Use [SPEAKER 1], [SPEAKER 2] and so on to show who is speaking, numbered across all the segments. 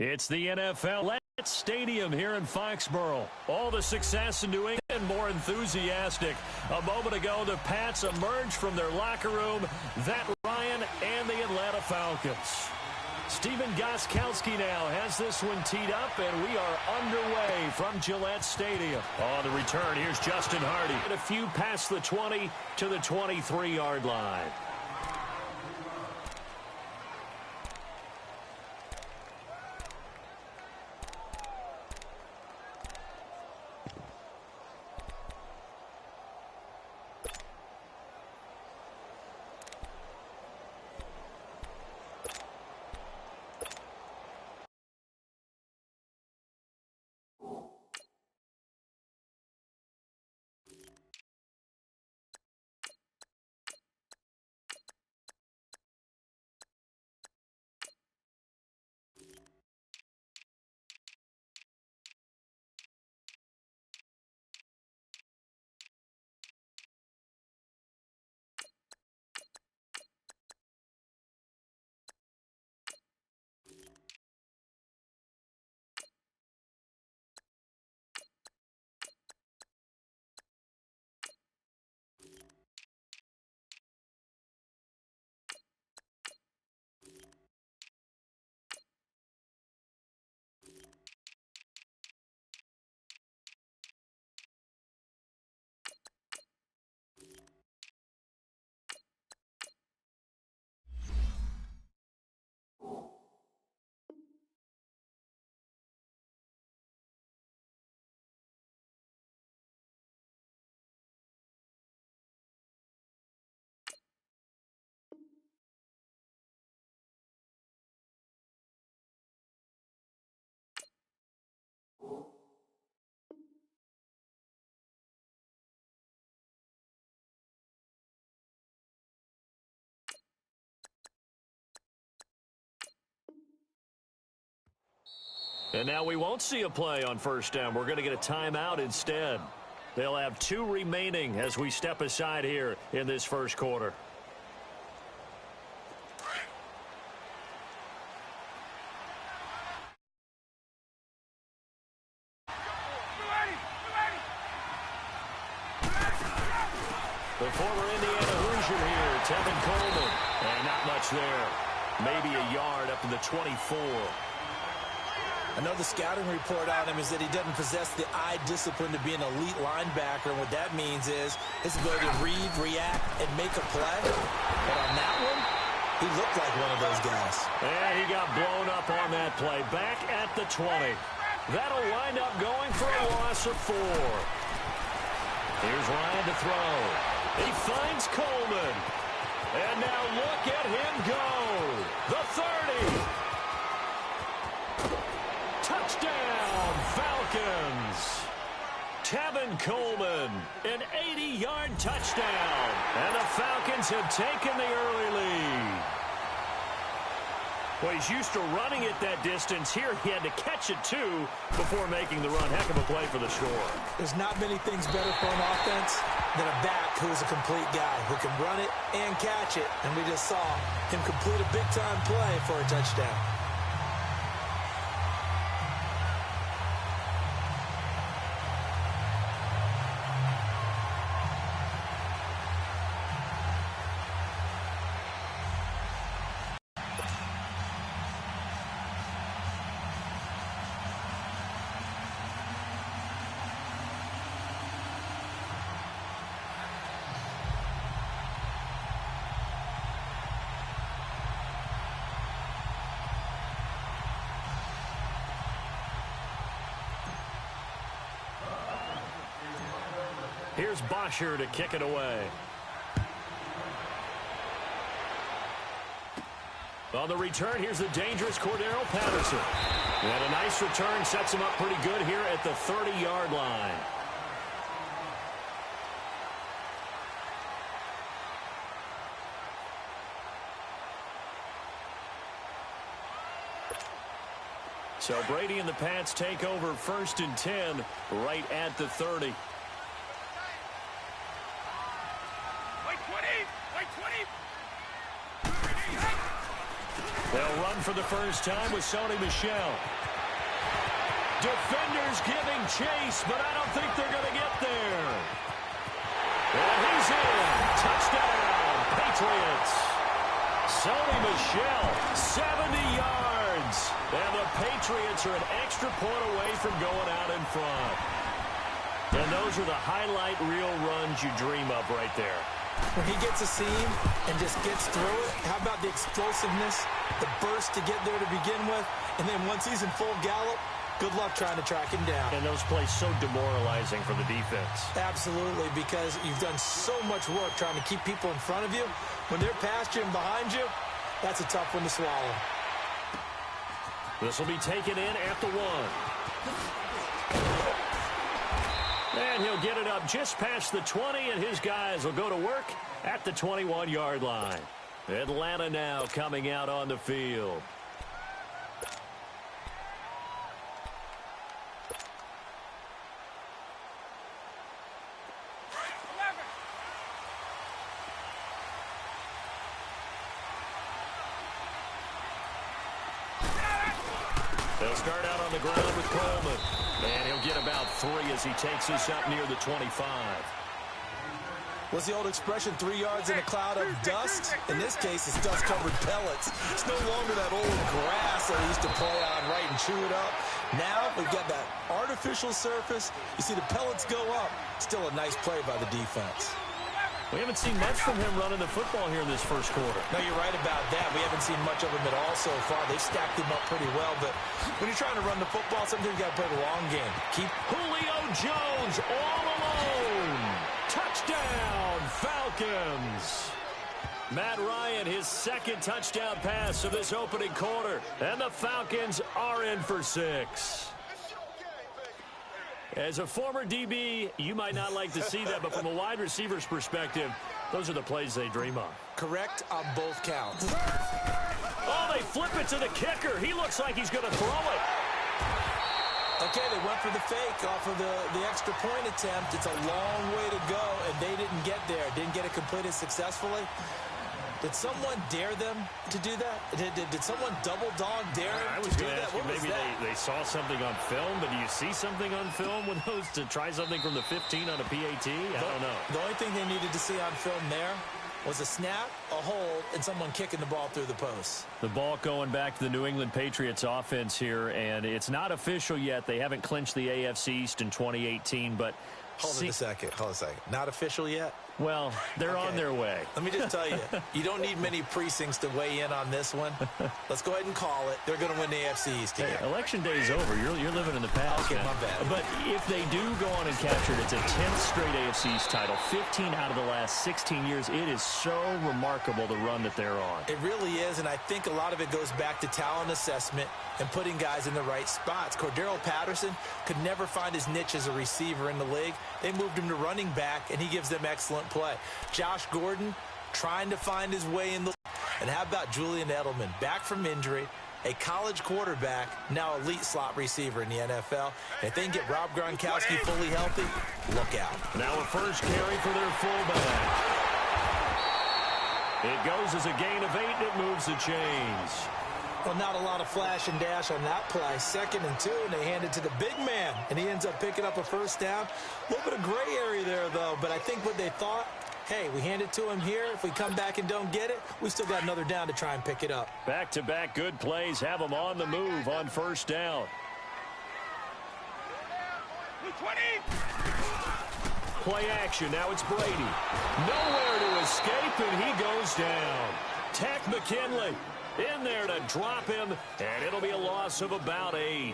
[SPEAKER 1] It's the NFL Stadium here in Foxborough. All the success in New England, more enthusiastic. A moment ago, the Pats emerged from their locker room. That Ryan and the Atlanta Falcons. Steven Gostkowski now has this one teed up, and we are underway from Gillette Stadium. On the return, here's Justin Hardy. And a few past the 20 to the 23-yard line. And now we won't see a play on first down. We're going to get a timeout instead. They'll have 2 remaining as we step aside here in this first quarter. The former Indiana Hoosier here, Tevin Coleman. And not much there. Maybe a yard up to the 24.
[SPEAKER 2] Another scouting report on him is that he doesn't possess the eye discipline to be an elite linebacker. And what that means is his ability to read, react, and make a play. But on that one, he looked like one of those guys.
[SPEAKER 1] And he got blown up on that play. Back at the 20. That'll wind up going for a loss of 4. Here's Ryan to throw. He finds Coleman. And now look at him go. The 30. Touchdown, Falcons. Tevin Coleman, an 80-yard touchdown. And the Falcons have taken the early lead. Well, he's used to running it that distance. Here he had to catch it, too, before making the run. Heck of a play for the score.
[SPEAKER 2] There's not many things better for an offense than a back who is a complete guy who can run it and catch it. And we just saw him complete a big-time play for a touchdown.
[SPEAKER 1] Here's Bosher to kick it away. On the return, here's the dangerous Cordero Patterson. And a nice return sets him up pretty good here at the 30-yard line. So Brady and the Pats take over 1st and 10 right at the 30. They'll run for the first time with Sony Michel. Defenders giving chase, but I don't think they're going to get there. And he's in. Touchdown, Patriots. Sony Michel, 70 yards. And the Patriots are an extra point away from going out in front. And those are the highlight reel runs you dream of right there.
[SPEAKER 2] When he gets a seam and just gets through it, how about the explosiveness, the burst to get there to begin with, and then once he's in full gallop, good luck trying to track him down.
[SPEAKER 1] And those plays so demoralizing for the defense.
[SPEAKER 2] Absolutely, because you've done so much work trying to keep people in front of you. When they're past you and behind you, that's a tough one to swallow.
[SPEAKER 1] This will be taken in at the 1. And he'll get it up just past the 20, and his guys will go to work at the 21-yard line. Atlanta now coming out on the field. They'll start out on the ground with Coleman. And he'll get about 3 as he takes us up near the 25.
[SPEAKER 2] What's the old expression, 3 yards in a cloud of dust? In this case, it's dust-covered pellets. It's no longer that old grass that we used to play on, right, and chew it up. Now we've got that artificial surface. You see the pellets go up. Still a nice play by the defense.
[SPEAKER 1] We haven't seen much from him running the football here in this first quarter.
[SPEAKER 2] No, you're right about that. We haven't seen much of him at all so far. They've stacked him up pretty well, but when you're trying to run the football, sometimes you got to play the long game. Keep
[SPEAKER 1] Julio Jones all alone. Touchdown, Falcons. Matt Ryan, his second touchdown pass of this opening quarter. And the Falcons are in for 6. As a former DB, you might not like to see that, but from a wide receiver's perspective, those are the plays they dream of.
[SPEAKER 2] correct on both counts.
[SPEAKER 1] Oh, they flip it to the kicker. He looks like he's going to throw it.
[SPEAKER 2] Okay, they went for the fake off of the extra point attempt. It's a long way to go, and they didn't get there. Didn't get it completed successfully. Did someone dare them to do that? Did someone double dog dare them
[SPEAKER 1] I was
[SPEAKER 2] to do
[SPEAKER 1] going to
[SPEAKER 2] that?
[SPEAKER 1] ask you, maybe they saw something on film, but do you see something on film with those to try something from the 15 on a PAT? I don't know.
[SPEAKER 2] The only thing they needed to see on film there was a snap, a hold, and someone kicking the ball through the post.
[SPEAKER 1] The ball going back to the New England Patriots offense here, and it's not official yet. They haven't clinched the AFC East in 2018, but...
[SPEAKER 2] Hold on a second. Not official yet?
[SPEAKER 1] Well, they're on their way.
[SPEAKER 2] Let me just tell you, you don't need many precincts to weigh in on this one. Let's go ahead and call it. They're going to win the AFC East again.
[SPEAKER 1] Hey, election day is over. You're living in the past.
[SPEAKER 2] Okay,
[SPEAKER 1] man.
[SPEAKER 2] my bad.
[SPEAKER 1] But if they do go on and capture it, it's a 10th straight AFC East title. 15 out of the last 16 years. It is so remarkable the run that they're on.
[SPEAKER 2] It really is, and I think a lot of it goes back to talent assessment and putting guys in the right spots. Cordero Patterson could never find his niche as a receiver in the league. They moved him to running back, and he gives them excellent play. Josh Gordon trying to find his way in the... And how about Julian Edelman, back from injury, a college quarterback, now elite slot receiver in the NFL. And if they can get Rob Gronkowski fully healthy, look out.
[SPEAKER 1] Now a first carry for their fullback. It goes as a gain of 8, and it moves the chains.
[SPEAKER 2] Well, not a lot of flash and dash on that play. 2nd and 2, and they hand it to the big man, and he ends up picking up a first down. A little bit of gray area there, though, but I think what they thought, hey, we hand it to him here. If we come back and don't get it, we still got another down to try and pick it up.
[SPEAKER 1] Back-to-back good plays have them on the move on first down.
[SPEAKER 3] 20.
[SPEAKER 1] Play action. Now it's Brady. Nowhere to escape, and he goes down. Tack McKinley in there to drop him, and it'll be a loss of about 8.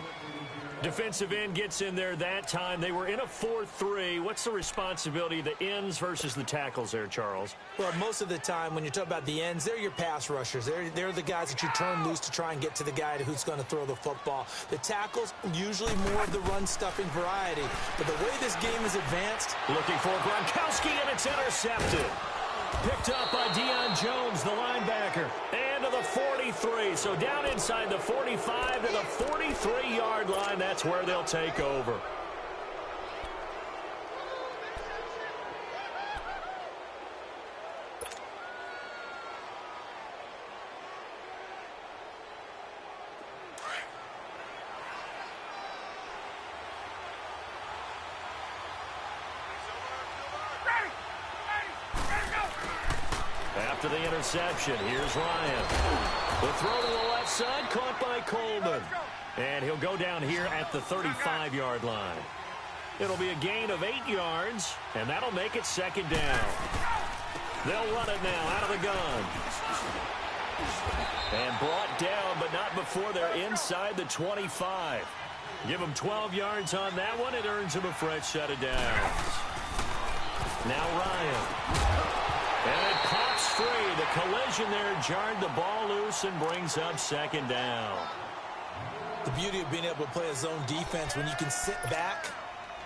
[SPEAKER 1] Defensive end gets in there that time. They were in a 4-3. What's the responsibility of the ends versus the tackles there, Charles?
[SPEAKER 2] Well, most of the time when you talk about the ends, they're your pass rushers. They're the guys that you turn loose to try and get to the guy who's going to throw the football. The tackles, usually more of the run-stuffing variety. But the way this game is advanced...
[SPEAKER 1] Looking for Gronkowski, and it's intercepted. Picked up by Deion Jones, the linebacker. And to the 43. So down inside the 45 to the 43-yard line. That's where they'll take over. After the interception, here's Ryan. The throw to the left side, caught by Coleman. And he'll go down here at the 35-yard line. It'll be a gain of 8 yards, and that'll make it second down. They'll run it now out of the gun. And brought down, but not before they're inside the 25. Give them 12 yards on that one. It earns them a fresh set of downs. Now Ryan. And it pops free. The collision there jarred the ball loose and brings up second down.
[SPEAKER 2] The beauty of being able to play a zone defense when you can sit back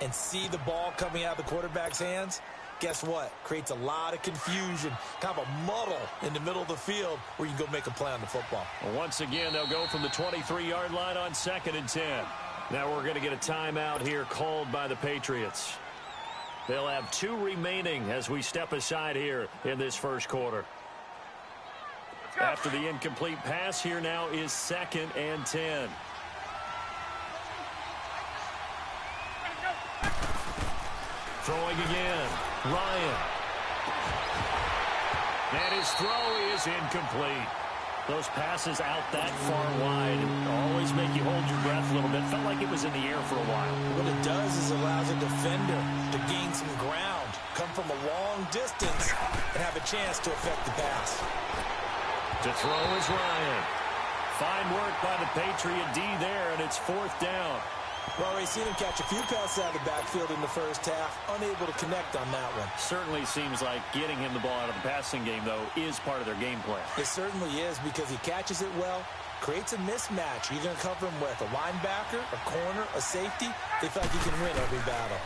[SPEAKER 2] and see the ball coming out of the quarterback's hands, guess what? Creates a lot of confusion, kind of a muddle in the middle of the field where you can go make a play on the football.
[SPEAKER 1] Well, once again, they'll go from the 23-yard line on 2nd and 10. Now we're going to get a timeout here called by the Patriots. They'll have 2 remaining as we step aside here in this first quarter. After the incomplete pass, here now is 2nd and 10. Throwing again, Ryan. And his throw is incomplete. Those passes out that far wide always make you hold your breath a little bit. Felt like it was in the air for a while.
[SPEAKER 2] What it does is allows a defender to gain some ground, come from a long distance, and have a chance to affect the pass.
[SPEAKER 1] To throw is Ryan. Fine work by the Patriot D there, and it's 4th down.
[SPEAKER 2] We've already seen him catch a few passes out of the backfield in the first half, unable to connect on that one.
[SPEAKER 1] Certainly seems like getting him the ball out of the passing game, though, is part of their game plan.
[SPEAKER 2] It certainly is because he catches it well, creates a mismatch. You're going to cover him with a linebacker, a corner, a safety. They feel like he can win every battle.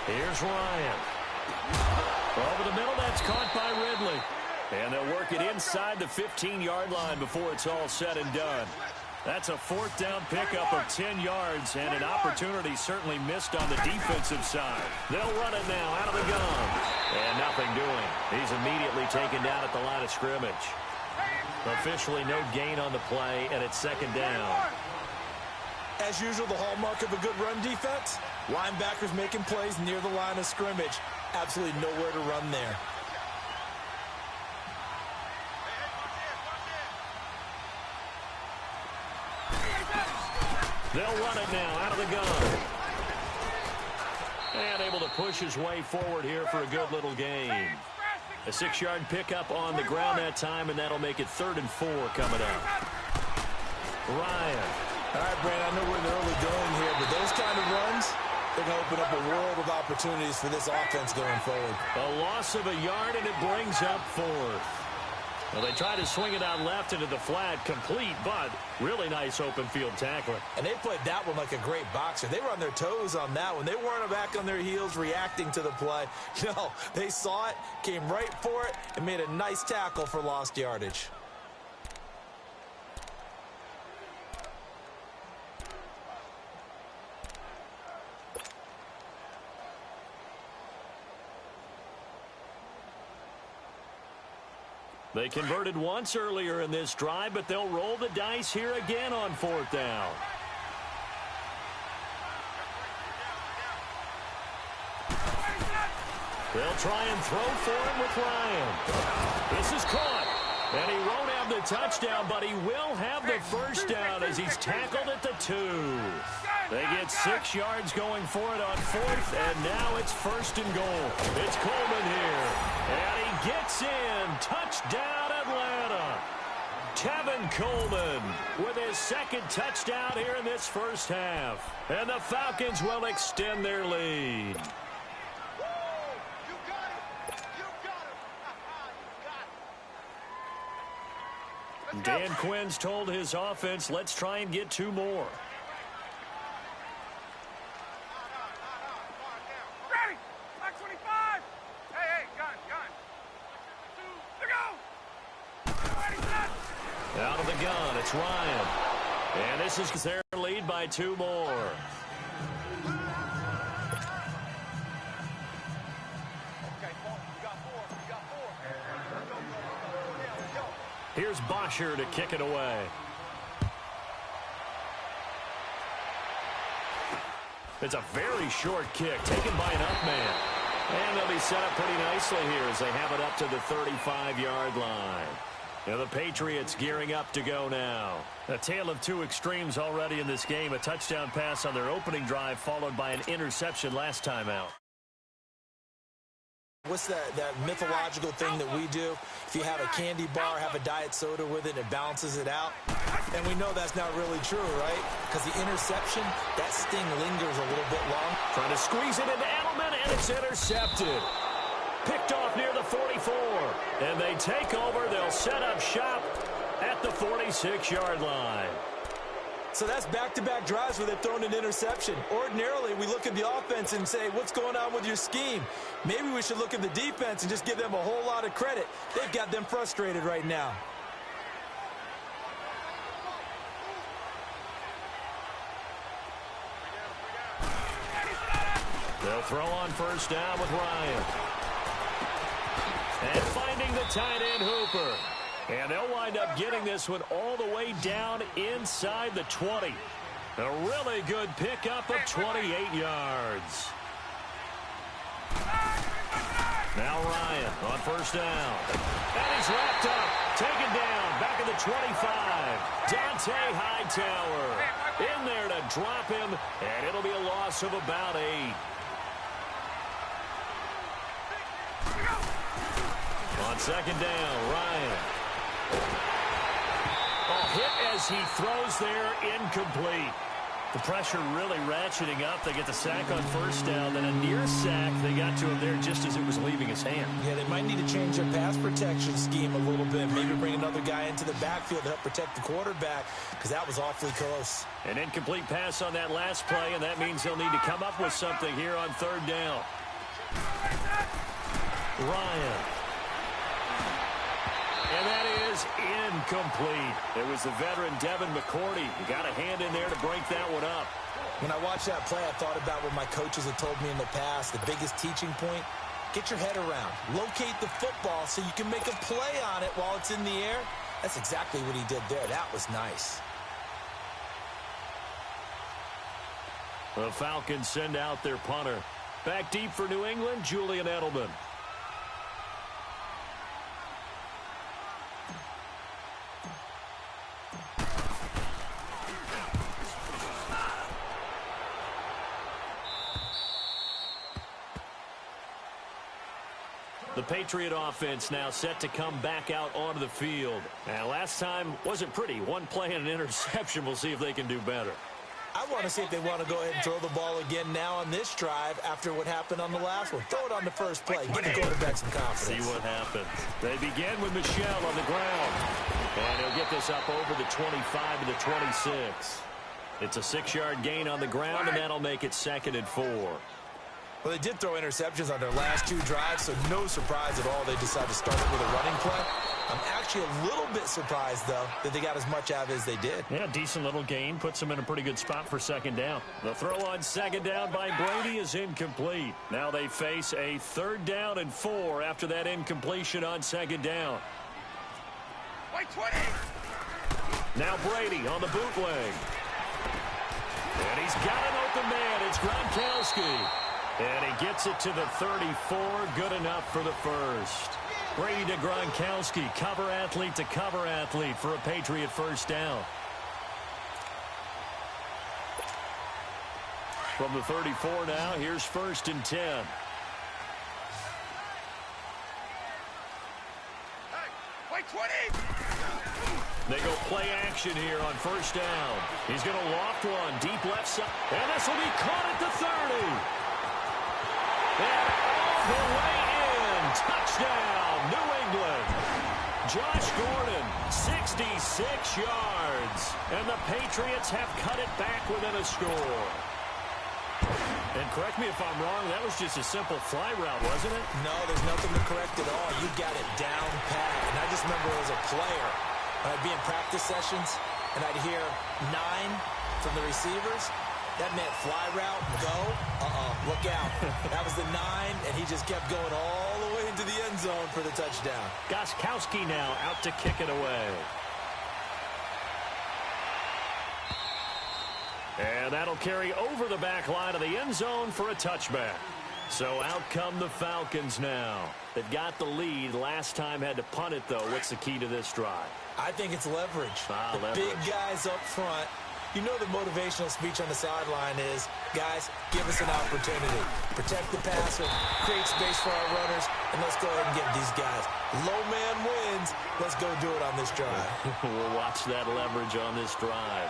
[SPEAKER 1] Here's Ryan. Over the middle, that's caught by Ridley. And they'll work it inside the 15-yard line before it's all said and done. That's a 4th down pickup of 10 yards and an opportunity certainly missed on the defensive side. They'll run it now out of the gun. And nothing doing. He's immediately taken down at the line of scrimmage. Officially no gain on the play, and it's 2nd down.
[SPEAKER 2] As usual, the hallmark of a good run defense, linebackers making plays near the line of scrimmage. Absolutely nowhere to run there.
[SPEAKER 1] They'll run it now out of the gun. And able to push his way forward here for a good little gain. A 6-yard pickup on the ground that time, and that'll make it 3rd and 4 coming up. Ryan.
[SPEAKER 2] All right, Brandon, I know we're in the early going here, but those kind of runs, they're going to open up a world of opportunities for this offense going forward.
[SPEAKER 1] A loss of a yard, and it brings up 4th. Well, they try to swing it out left into the flat, complete, but really nice open field tackling.
[SPEAKER 2] And they played that one like a great boxer. They were on their toes on that one. They weren't back on their heels reacting to the play. No, they saw it, came right for it, and made a nice tackle for lost yardage.
[SPEAKER 1] They converted once earlier in this drive, but they'll roll the dice here again on 4th down. They'll try and throw for him with Ryan. This is caught. And he won't have the touchdown, but he will have the first down as he's tackled at the 2. They get 6 yards going for it on 4th, and now it's 1st and goal. It's Coleman here. And he gets in. Touchdown, Atlanta. Tevin Coleman with his 2nd touchdown here in this first half. And the Falcons will extend their lead. Dan Quinn's told his offense, let's try and get 2 more.
[SPEAKER 3] Ready! Black 25! Hey, gun! Ready, set!
[SPEAKER 1] Out of the gun, it's Ryan. And this is their lead by 2 more. Here's Bosher to kick it away. It's a very short kick taken by an up man. And they'll be set up pretty nicely here as they have it up to the 35-yard line. Now the Patriots gearing up to go now. A tale of two extremes already in this game. A touchdown pass on their opening drive followed by an interception last time out.
[SPEAKER 2] What's that mythological thing that we do? If you have a candy bar, have a diet soda with it, and it balances it out. And we know that's not really true, right? Because the interception, that sting lingers a little bit long.
[SPEAKER 1] Trying to squeeze it into Edelman, and it's intercepted. Picked off near the 44. And they take over. They'll set up shop at the 46-yard line.
[SPEAKER 2] So that's back-to-back drives where they've thrown an interception. Ordinarily, we look at the offense and say, what's going on with your scheme? Maybe we should look at the defense and just give them a whole lot of credit. They've got them frustrated right now.
[SPEAKER 1] They'll throw on first down with Ryan. And finding the tight end Hooper. And they'll wind up getting this one all the way down inside the 20. A really good pickup of 28 yards. Now Ryan on first down. And he's wrapped up. Taken down. Back at the 25. Dante Hightower in there to drop him. And it'll be a loss of about 8. On second down, Ryan. A hit as he throws there, incomplete. The pressure really ratcheting up. They get the sack on first down, then a near sack. They got to him there just as it was leaving his hand.
[SPEAKER 2] Yeah, they might need to change their pass protection scheme a little bit. Maybe bring another guy into the backfield to help protect the quarterback, because that was awfully close.
[SPEAKER 1] An incomplete pass on that last play, and that means they'll need to come up with something here on third down. Ryan. And that is incomplete. It was the veteran Devin McCourty. He got a hand in there to break that one up.
[SPEAKER 2] When I watched that play, I thought about what my coaches had told me in the past. The biggest teaching point, get your head around. Locate the football so you can make a play on it while it's in the air. That's exactly what he did there. That was nice.
[SPEAKER 1] The Falcons send out their punter. Back deep for New England, Julian Edelman. The Patriot offense now set to come back out onto the field. And last time wasn't pretty. One play and an interception. We'll see if they can do better.
[SPEAKER 2] I want to see if they want to go ahead and throw the ball again now on this drive after what happened on the last one. Throw it on the first play. Give the quarterback some confidence.
[SPEAKER 1] See what happens. They begin with Michel on the ground. And he'll get this up over the 25 to the 26. It's a 6-yard gain on the ground, and that'll make it 2nd and 4.
[SPEAKER 2] Well, they did throw interceptions on their last 2 drives, so no surprise at all they decided to start it with a running play. I'm actually a little bit surprised, though, that they got as much out of it as they did.
[SPEAKER 1] Yeah, decent little gain. Puts them in a pretty good spot for 2nd down. The throw on 2nd down by Brady is incomplete. Now they face a 3rd down and 4 after that incompletion on 2nd down.
[SPEAKER 3] Wait, 20.
[SPEAKER 1] Now Brady on the bootleg. And he's got an open man. It's Gronkowski. And he gets it to the 34. Good enough for the first. Brady to Gronkowski. Cover athlete to cover athlete for a Patriot first down. From the 34 now, here's 1st and 10.
[SPEAKER 3] Hey, wait, 20.
[SPEAKER 1] They go play action here on first down. He's going to loft one deep left side. And this will be caught at the 30. And all the way in. Touchdown, New England. Josh Gordon, 66 yards. And the Patriots have cut it back within a score. And correct me if I'm wrong, that was just a simple fly route, wasn't it?
[SPEAKER 2] No, there's nothing to correct at all. You got it down pat. And I just remember as a player, when I'd be in practice sessions, and I'd hear 9 from the receivers. That meant fly route, go, look out. That was the 9, and he just kept going all the way into the end zone for the touchdown.
[SPEAKER 1] Gronkowski now out to kick it away. And that'll carry over the back line of the end zone for a touchback. So out come the Falcons now. They've got the lead. Last time had to punt it, though. What's the key to this drive?
[SPEAKER 2] I think it's leverage. The
[SPEAKER 1] Leverage.
[SPEAKER 2] big guys up front. You know the motivational speech on the sideline is, guys, give us an opportunity. Protect the passer, create space for our runners, and let's go ahead and get these guys. Low man wins. Let's go do it on this drive.
[SPEAKER 1] We'll watch that leverage on this drive.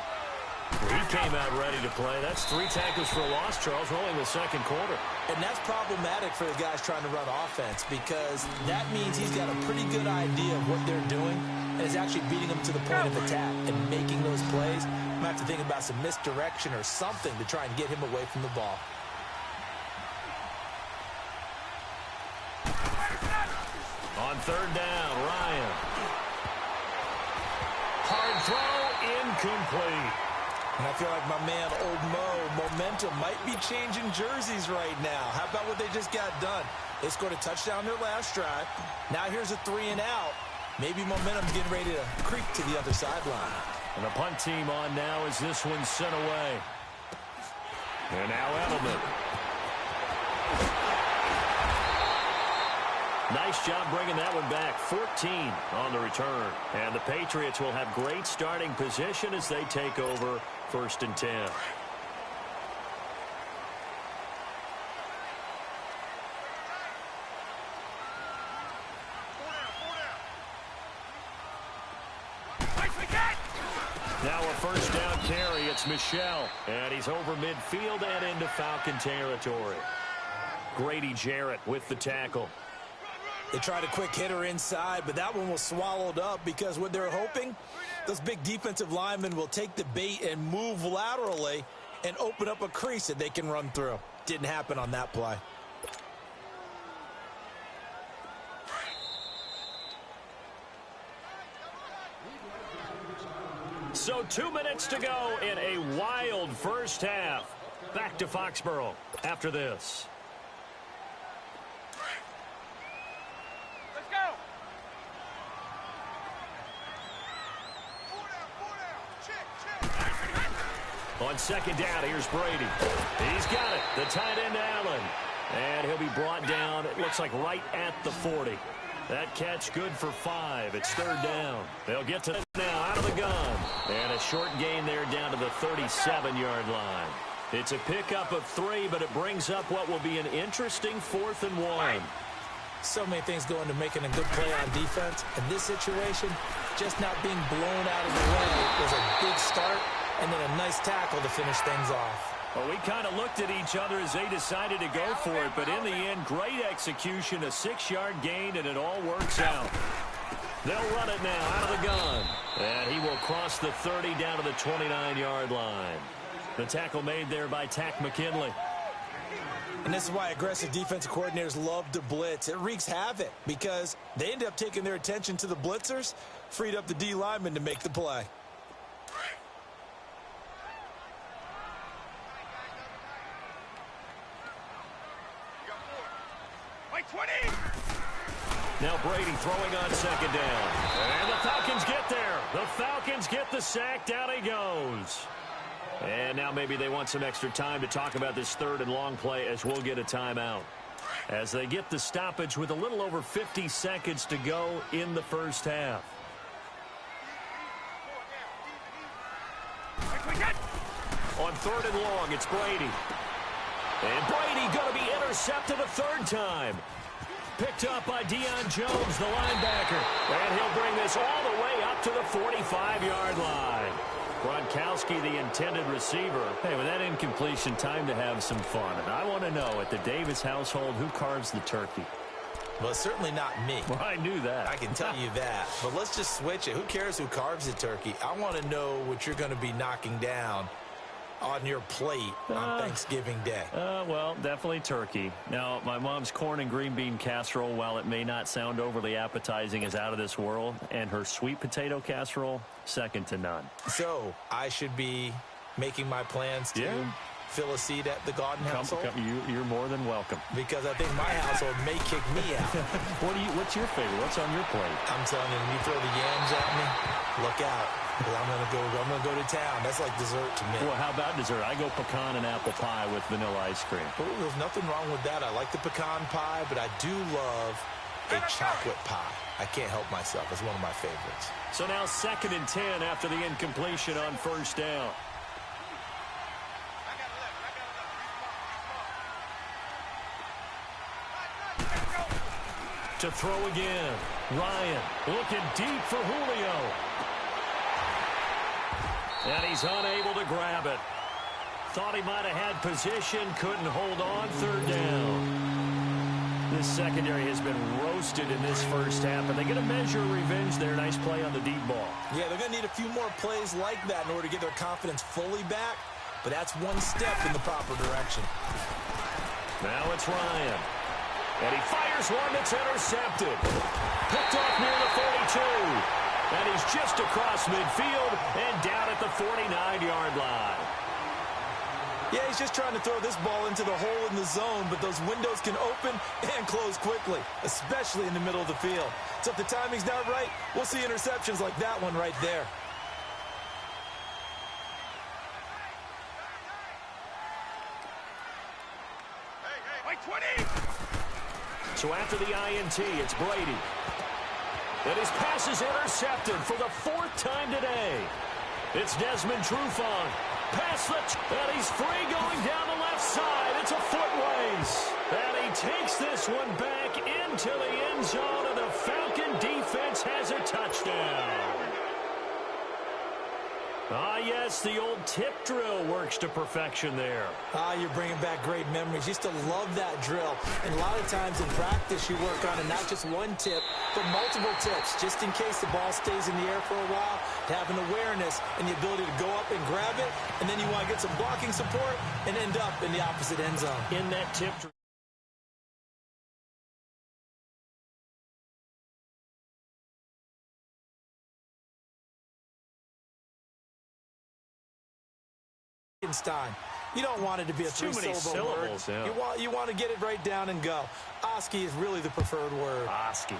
[SPEAKER 1] He came out ready to play. That's 3 tackles for a loss, Charles, rolling the second quarter.
[SPEAKER 2] And that's problematic for the guys trying to run offense because that means he's got a pretty good idea of what they're doing and is actually beating them to the point of attack and making those plays. I'm going to have to think about some misdirection or something to try and get him away from the ball.
[SPEAKER 1] On third down, Ryan. Hard throw, incomplete.
[SPEAKER 2] And I feel like my man, Old Mo, momentum might be changing jerseys right now. How about what they just got done? They scored a touchdown their last drive. Now here's a 3-and-out. Maybe momentum's getting ready to creep to the other sideline.
[SPEAKER 1] And the punt team on now as this one's sent away. And now Edelman. Nice job bringing that one back. 14 on the return. And the Patriots will have great starting position as they take over 1st and 10. Now a first down carry. It's Michel. And he's over midfield and into Falcon territory. Grady Jarrett with the tackle.
[SPEAKER 2] They tried a quick hitter inside, but that one was swallowed up because what they're hoping, those big defensive linemen will take the bait and move laterally and open up a crease that they can run through. Didn't happen on that play.
[SPEAKER 1] So 2 minutes to go in a wild first half. Back to Foxborough after this.
[SPEAKER 3] Let's go.
[SPEAKER 1] On second down, here's Brady. He's got it. The tight end, Allen. And he'll be brought down, it looks like right at the 40. That catch good for 5. It's third down. They'll get to it now out of the gun. And a short gain there down to the 37-yard line. It's a pickup of 3, but it brings up what will be an interesting 4th and 1.
[SPEAKER 2] So many things go into making a good play on defense. In this situation, just not being blown out of the way was a big start and then a nice tackle to finish things off.
[SPEAKER 1] Well, we kind of looked at each other as they decided to go for it, but in the end, great execution, a 6-yard gain, and it all works out. They'll run it now out of the gun, and he will cross the 30 down to the 29-yard line. The tackle made there by Tack McKinley.
[SPEAKER 2] And this is why aggressive defensive coordinators love to blitz. It wreaks havoc because they end up taking their attention to the blitzers, freed up the D lineman to make the play.
[SPEAKER 3] Wait, 20.
[SPEAKER 1] Now Brady throwing on second down. And the Falcons get there. The Falcons get the sack. Down he goes. And now maybe they want some extra time to talk about this third and long play as we'll get a timeout. As they get the stoppage with a little over 50 seconds to go in the first half. On third and long, it's Brady. And Brady going to be intercepted a third time. Picked up by Deion Jones, the linebacker. And he'll bring this all the way up to the 45-yard line. Gronkowski, the intended receiver. Hey, with that incompletion, time to have some fun. And I want to know, at the Davis household, who carves the turkey?
[SPEAKER 2] Well, it's certainly not me.
[SPEAKER 1] Well, I knew that.
[SPEAKER 2] I can tell you that. But let's just switch it. Who cares who carves the turkey? I want to know what you're going to be knocking down on your plate on Thanksgiving Day.
[SPEAKER 1] Well, definitely turkey. Now, my mom's corn and green bean casserole, while it may not sound overly appetizing, is out of this world. And her sweet potato casserole, second to none.
[SPEAKER 2] So I should be making my plans to fill a seat at the Garden household?
[SPEAKER 1] You're more than welcome.
[SPEAKER 2] Because I think my household may kick me out.
[SPEAKER 1] What's your favorite? What's on your plate?
[SPEAKER 2] I'm telling you, when you throw the yams at me, look out. Because I'm gonna go to town. That's like dessert to me.
[SPEAKER 1] Well, how about dessert? I go pecan and apple pie with vanilla ice cream.
[SPEAKER 2] Oh, there's nothing wrong with that. I like the pecan pie, but I do love a chocolate pie. I can't help myself. It's one of my favorites.
[SPEAKER 1] So now 2nd and 10 after the incompletion on first down. To throw again. Ryan looking deep for Julio. And he's unable to grab it. Thought he might have had position, couldn't hold on. 3rd down. This secondary has been roasted in this first half, but they get a measure of revenge there. Nice play on the deep ball.
[SPEAKER 2] Yeah, they're going to need a few more plays like that in order to get their confidence fully back, but that's one step in the proper direction.
[SPEAKER 1] Now it's Ryan. And he fires one that's intercepted. Picked off near the 42. And he's just across midfield and down at the 49-yard line.
[SPEAKER 2] Yeah, he's just trying to throw this ball into the hole in the zone, but those windows can open and close quickly, especially in the middle of the field. So if the timing's not right, we'll see interceptions like that one right there.
[SPEAKER 3] Hey, 20!
[SPEAKER 1] So after the INT, it's Brady. And his pass is intercepted for the 4th time today. It's Desmond Trufant. And he's free going down the left side. It's a foot race. And he takes this one back into the end zone, and the Falcon defense has a touchdown. Ah, yes, the old tip drill works to perfection there.
[SPEAKER 2] Ah, you're bringing back great memories. Used to love that drill. And a lot of times in practice, you work on it, not just one tip, but multiple tips, just in case the ball stays in the air for a while, to have an awareness and the ability to go up and grab it, and then you want to get some blocking support and end up in the opposite end zone.
[SPEAKER 1] In that tip drill.
[SPEAKER 2] You don't want it to be a three-syllable word.
[SPEAKER 1] Yeah.
[SPEAKER 2] You want to get it right down and go. Oski is really the preferred word.
[SPEAKER 1] Oski.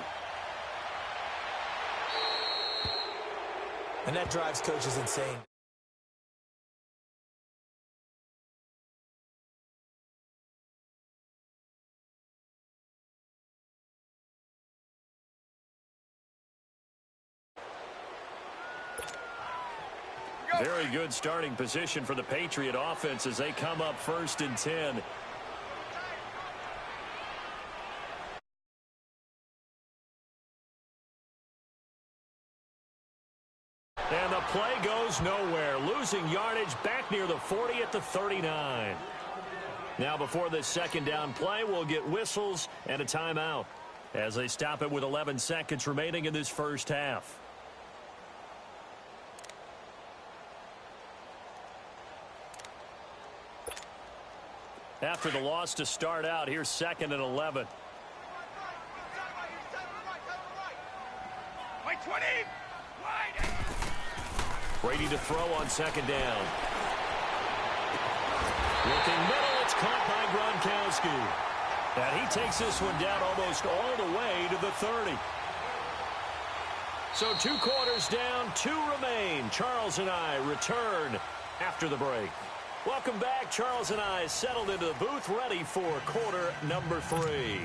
[SPEAKER 2] And that drives coaches insane.
[SPEAKER 1] Very good starting position for the Patriot offense as they come up 1st and 10. And the play goes nowhere. Losing yardage back near the 40 at the 39. Now before this 2nd down play, we'll get whistles and a timeout as they stop it with 11 seconds remaining in this first half. After the loss to start out, here's 2nd and 11.
[SPEAKER 3] Wait, 20! Wide!
[SPEAKER 1] Brady to throw on 2nd down. Looking middle, it's caught by Gronkowski. And he takes this one down almost all the way to the 30. So 2 quarters down, 2 remain. Charles and I return after the break. Welcome back. Charles and I settled into the booth, ready for quarter number 3.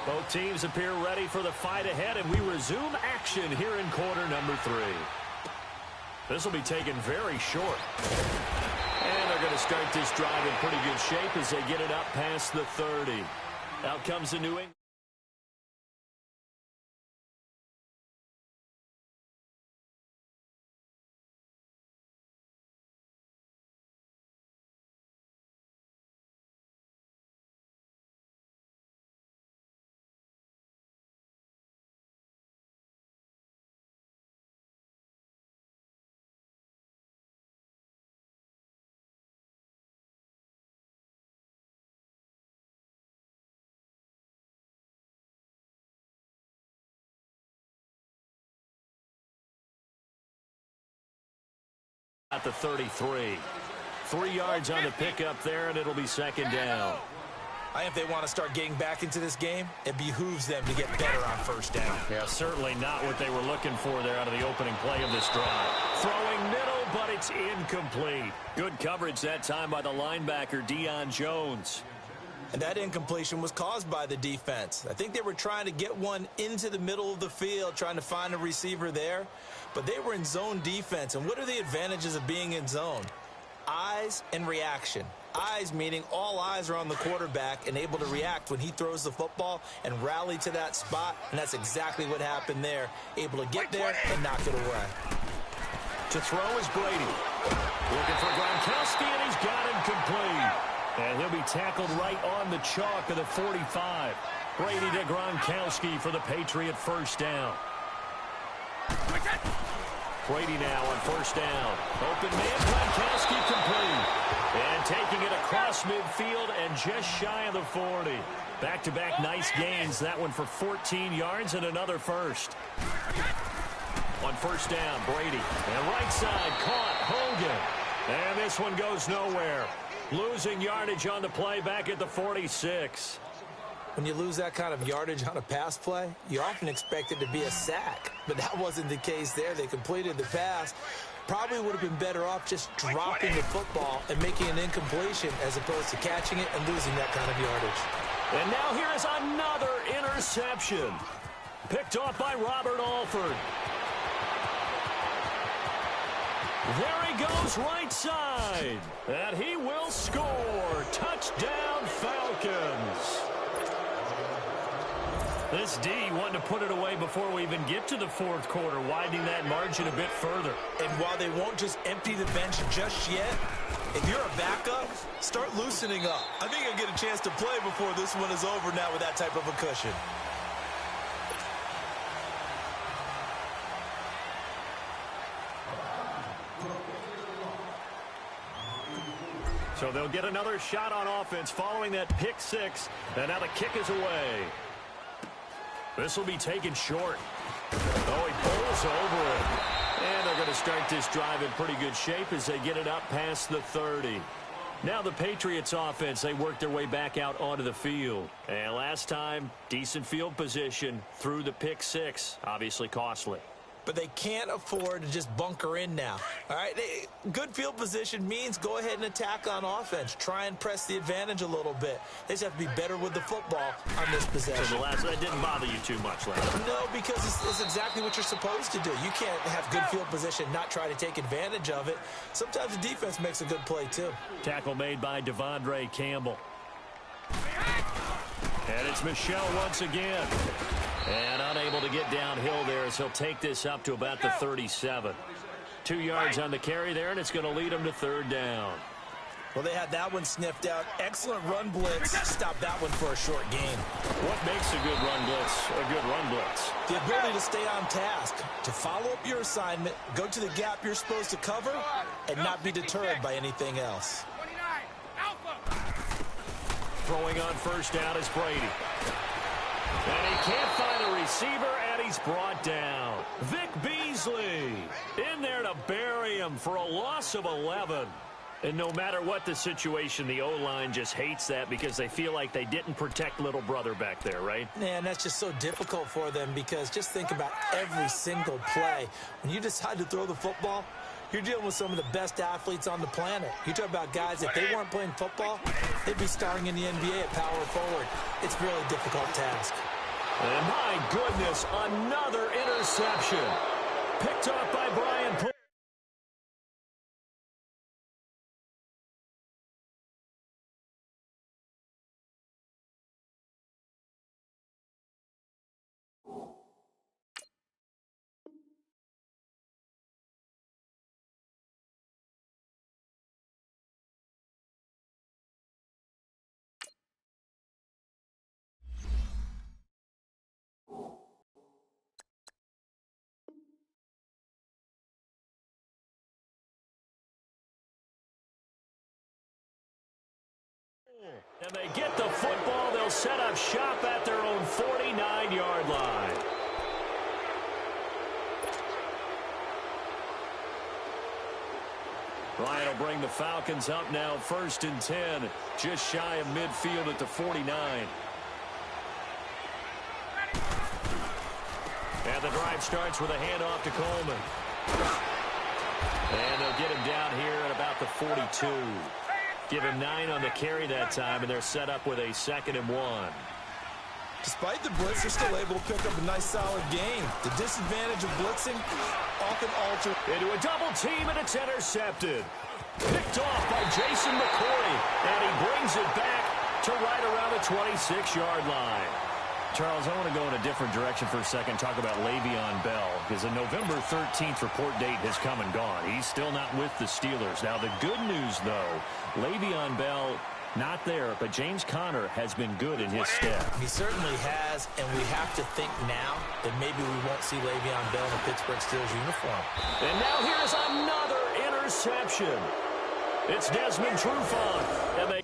[SPEAKER 1] Both teams appear ready for the fight ahead, and we resume action here in quarter number 3. This will be taken very short. And they're going to start this drive in pretty good shape as they get it up past the 30. Out comes the New England. at the 33. 3 yards on the pickup there, and it'll be second down.
[SPEAKER 2] I think if they want to start getting back into this game, it behooves them to get better on first down.
[SPEAKER 1] Yeah, certainly not what they were looking for there out of the opening play of this drive. Throwing middle, but it's incomplete. Good coverage that time by the linebacker, Deion Jones.
[SPEAKER 2] And that incompletion was caused by the defense. I think they were trying to get one into the middle of the field, trying to find a receiver there. But they were in zone defense. And what are the advantages of being in zone? Eyes and reaction. Eyes meaning all eyes are on the quarterback and able to react when he throws the football and rally to that spot. And that's exactly what happened there. Able to get there and knock it away.
[SPEAKER 1] To throw is Brady. Looking for Gronkowski, and he's got him complete. And he'll be tackled right on the chalk of the 45. Brady to Gronkowski for the Patriot first down. Brady now on first down. Open man, Gronkowski complete. And taking it across midfield and just shy of the 40. Back-to-back nice gains. That one for 14 yards and another first. On first down, Brady. And right side, caught, Hogan. And this one goes nowhere. Losing yardage on the play back at the 46.
[SPEAKER 2] When you lose that kind of yardage on a pass play, you often expect it to be a sack. But that wasn't the case there. They completed the pass. Probably would have been better off just dropping the football and making an incompletion as opposed to catching it and losing that kind of yardage.
[SPEAKER 1] And now here is another interception. Picked off by Robert Alford. There he goes right side. And he will score. Touchdown, Falcons. This D wanting to put it away before we even get to the fourth quarter, widening that margin a bit further.
[SPEAKER 2] And while they won't just empty the bench just yet, if you're a backup, start loosening up. I think you'll get a chance to play before this one is over now with that type of a cushion.
[SPEAKER 1] So they'll get another shot on offense following that pick six. And now the kick is away. This will be taken short. Oh, he pulls over it. And they're going to start this drive in pretty good shape as they get it up past the 30. Now the Patriots offense, they work their way back out onto the field. And last time, decent field position through the pick six. Obviously costly.
[SPEAKER 2] But they can't afford to just bunker in now. All right, good field position means go ahead and attack on offense. Try and press the advantage a little bit. They just have to be better with the football on this possession.
[SPEAKER 1] So that didn't bother you too much, Larry?
[SPEAKER 2] No, because it's exactly what you're supposed to do. You can't have good field position, not try to take advantage of it. Sometimes the defense makes a good play, too.
[SPEAKER 1] Tackle made by Devondre Campbell. And it's Michel once again. And unable to get downhill there as he'll take this up to about the 37. 2 yards on the carry there, and it's going to lead him to third down.
[SPEAKER 2] Well, they had that one sniffed out. Excellent run blitz. Stop that one for a short gain.
[SPEAKER 1] What makes a good run blitz a good run blitz?
[SPEAKER 2] The ability to stay on task, to follow up your assignment, go to the gap you're supposed to cover, and not be deterred by anything else.
[SPEAKER 1] Throwing on first down is Brady. And he can't find a receiver, and he's brought down. Vic Beasley in there to bury him for a loss of 11. And no matter what the situation, the O-line just hates that because they feel like they didn't protect little brother back there, right?
[SPEAKER 2] Man, that's just so difficult for them because just think about every single play. When you decide to throw the football, you're dealing with some of the best athletes on the planet. You talk about guys, if they weren't playing football, they'd be starring in the NBA at power forward. It's a really difficult task.
[SPEAKER 1] And my goodness, another interception. Picked off by Brian Poole. And they get the football. They'll set up shop at their own 49-yard line. Ryan will bring the Falcons up now, 1st and 10, just shy of midfield at the 49. And the drive starts with a handoff to Coleman. And they'll get him down here at about the 42. Give him 9 on the carry that time, and they're set up with a 2nd and 1.
[SPEAKER 2] Despite the blitz, they're still able to pick up a nice, solid gain. The disadvantage of blitzing often alters.
[SPEAKER 1] Into a double team, and it's intercepted. Picked off by Jason McCoy, and he brings it back to right around the 26-yard line. Charles, I want to go in a different direction for a second, talk about Le'Veon Bell, because the November 13th report date has come and gone. He's still not with the Steelers. Now, the good news, though, Le'Veon Bell not there, but James Conner has been good in his stead.
[SPEAKER 2] He certainly has, and we have to think now that maybe we won't see Le'Veon Bell in the Pittsburgh Steelers uniform.
[SPEAKER 1] And now here's another interception. It's Desmond Trufant, and they